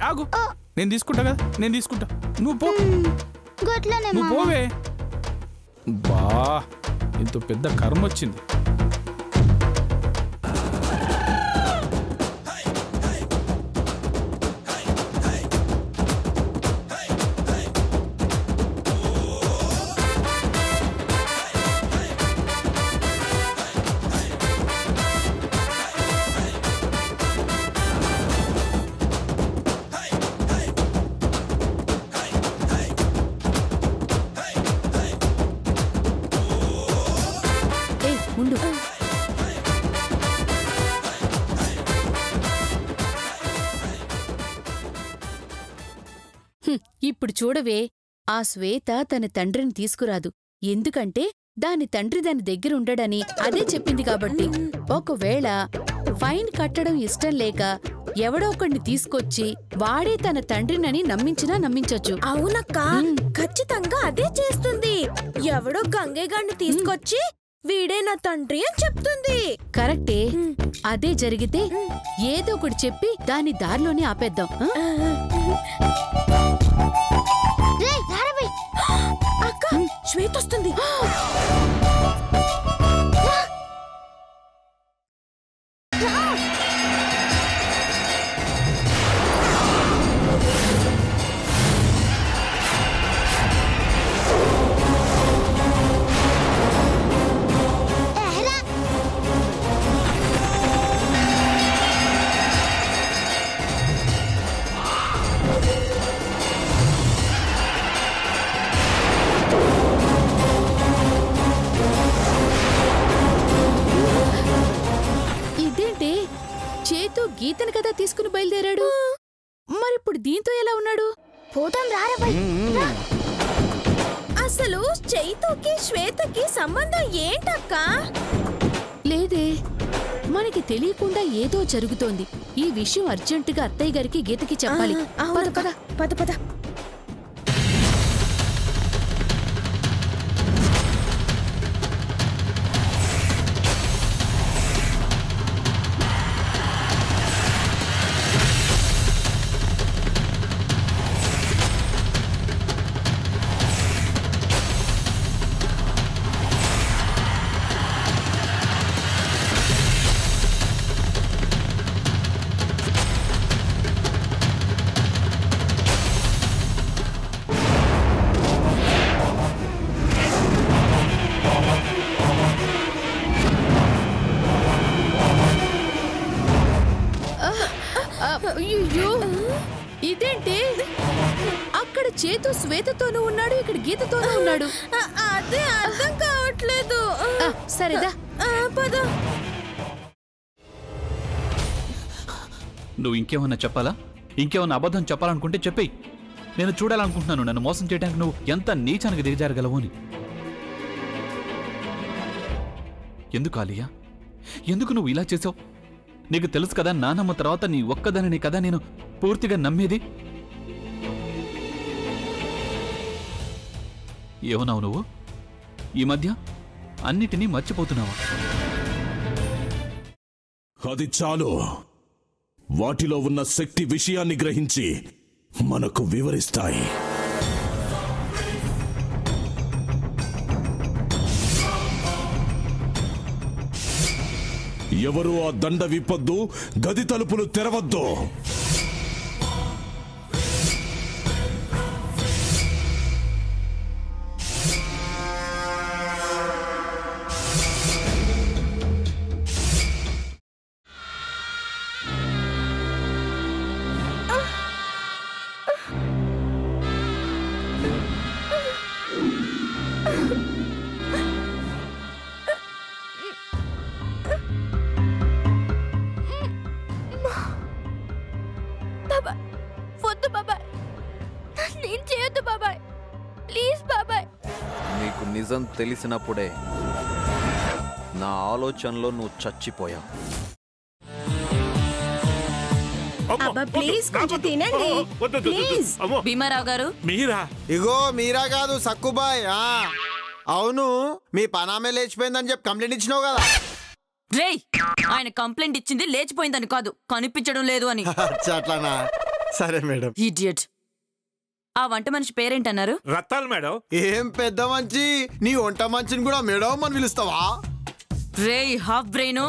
ఆగు నేను తీసుకుంటా కదా నేను తీసుకుంటా నువ్వు పో నువ్వు పోవే బా ఇంత పెద్ద కర్మ వచ్చింది ఇప్పుడు చూడవే ఆ శ్వేత తన తండ్రిని తీసుకురాదు ఎందుకంటే దాని తండ్రి దాని దగ్గరుండడని అదే చెప్పింది కాబట్టి ఒకవేళ ఫైన్ కట్టడం ఇష్టం లేక ఎవడో ఒకడిని తీసుకొచ్చి వాడే తన తండ్రినని నమ్మించినా నమ్మించొచ్చు. అవునక్క ఖచ్చితంగా అదే చేస్తుంది. ఎవడో గంగేగాడిని తీసుకొచ్చి వీడే నా తండ్రి అని చెప్తుంది. కరెక్టే. అదే జరిగితే ఏదో ఒకటి చెప్పి దాని దారిలోనే ఆపేద్దాం. అక్క శ్వేత వస్తుంది. గీతను కదా తీసుకుని బయలుదేరాడు. మరిప్పుడు దీంతో ఎలా ఉన్నాడు? పోతాం రారబై. అసలు చైతూకి శ్వేతకి సంబంధం ఏంటక్కా? లేదే, మనకి తెలియకుండా ఏదో జరుగుతోంది. ఈ విషయం అర్జెంటుగా అత్తయ్య గారికి గీతకి చెప్పాలి. పద పద పద పద. ఇదేంటి? అక్కడ చేతు శ్వేతతోనూ ఉన్నాడు, ఇక్కడ గీతతోనూ ఉన్నాడు. అదే అర్థం కావట్లేదు. సరేదా పద. నువ్వు ఇంకేమన్నా చెప్పాలా? ఇంకేమన్నా అబద్ధం చెప్పాలనుకుంటే చెప్పేయి. నేను చూడాలనుకుంటున్నాను నన్ను మోసం చేయడానికి నువ్వు ఎంత నీచానికి దిగజారగలవు అని. ఎందుకు ఆలియా, ఎందుకు నువ్వు ఇలా చేసావు? నీకు తెలుసు కదా నానమ్మ తర్వాత నీ ఒక్కదానిని కదా నేను పూర్తిగా నమ్మేది. ఏమన్నావు నువ్వు? ఈ మధ్య అన్నిటినీ మర్చిపోతున్నావా? అది చాలు. వాటిలో ఉన్న శక్తి విషయాన్ని గ్రహించి మనకు వివరిస్తాయి. ఎవరు ఆ దండ విప్పొద్దు, గది తలుపులు తెరవద్దు. నిజం తెలిసినప్పుడే నా ఆలోచనలో నువ్వు చచ్చిపోయావు. ప్లీజ్ కొంచెం తినండి. భీమారావు గారు. మీరా? ఇగో మీరా కాదు సక్కుబాయ్. అవును, మీ పనామే లేచిపోయిందని చెప్పి కంప్లైంట్ ఇచ్చినావు కదా. రేయ్, ఆయన కంప్లైంట్ ఇచ్చింది లేచిపోయిందని కాదు, కనిపించడం లేదు అని. అట్లానా? సరే మేడం. ఇడియట్. ఆ వంట మనిషి పేరేంటన్నారు? రత్తాలు మేడం. ఏం పెద్ద మంచి, నీ వంట మంచిని కూడా మేడం అని పిలుస్తావా? రేయ్ హాఫ్ బ్రెయిన్,